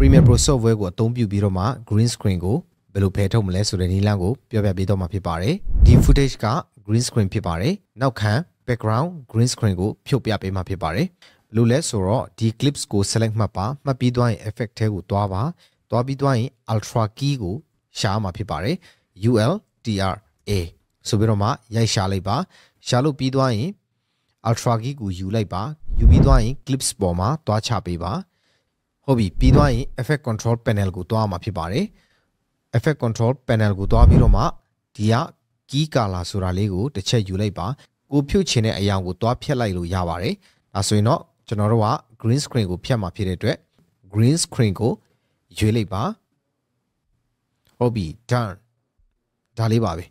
Premiere Pro software ကိုအသုံးပြုပြီးတော့မှ green screen ကိုဘယ်လိုဖယ်ထုတ်မလဲဆိုတဲ့နည်းလမ်းကိုပြောပြပေးတော့မှာဖြစ်ပါတယ်ဒီ footage က green screen ဖြစ်ပါတယ်နောက်ခံ background green screen ကိုဖြုတ်ပြပေးမှာဖြစ်ပါတယ်ဘယ်လိုလဲဆိုတော့ဒီ clips ကို select မှတ်ပါမှတ်ပြီးသွားရင် effect ထဲကိုသွားပြီးသွားရင် ultra key ကိုရှာမှာဖြစ်ပါတယ် ULTRA ဆိုပြီးတော့မှရိုက်ရှာလိုက်ပါရှာလို့ပြီးသွားရင် ultra key ကိုယူလိုက်ပါယူပြီးသွားရင် clips ပေါ်မှာသွားချပေးပါဟုတ်ပြီပြီးသွားရင် effect control panel ကိုသွားမှာဖြစ်ပါတယ် effect control panel ကိုသွားပြီးတော့မှဒီက key color ဆိုတာလေးကိုတစ်ချက်ယူလိုက်ပါကိုဖြုတ်ချင်တဲ့အရာကိုသွားဖြတ်လိုက်လို့ရပါတယ်ဒါဆိုရင်တော့ကျွန်တော်တို့က green screen ကိုဖြတ်မှာဖြစ်တဲ့အတွက် green screen ကိုရွေးလိုက်ပါဟုတ်ပြီ done ဒါလေးပါပဲ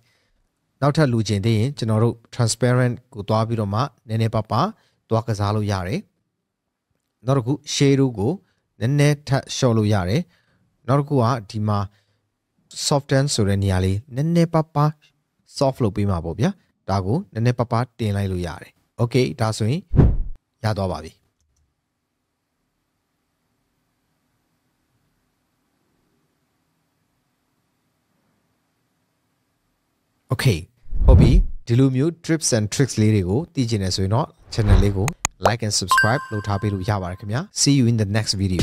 နောက်ထပ်လူချင်သေးရင်ကျွန်တော်တို့ transparent ကိုသွားပြီးတော့မှနည်းနည်းပါးသွားကစားလို့ရတယ်နောက်တစ်ခု shade ကိုနည်းနည်းထပ်လျှော့လို့ရတယ်နောက်တစ်ခုကဒီမှာ soften ဆိုတဲ့နေရာလေးနည်းနည်းပါး soft လုပ်ပေးမှာပေါ့ဗျာဒါကိုနည်းနည်းပါးတင်လိုက်လို့ရတယ် okay ဒါဆိုရင်ရသွားပါပြီOkay ဟုတ်ပြီဒီလိုမျိုး tips and tricks လေးတွေကိုသိချင်တယ်ဆိုရင်တော့ channel လေးကို like and subscribe လုပ်ထားပေးလို့ရပါတယ်ခင်ဗျာ See you in the next video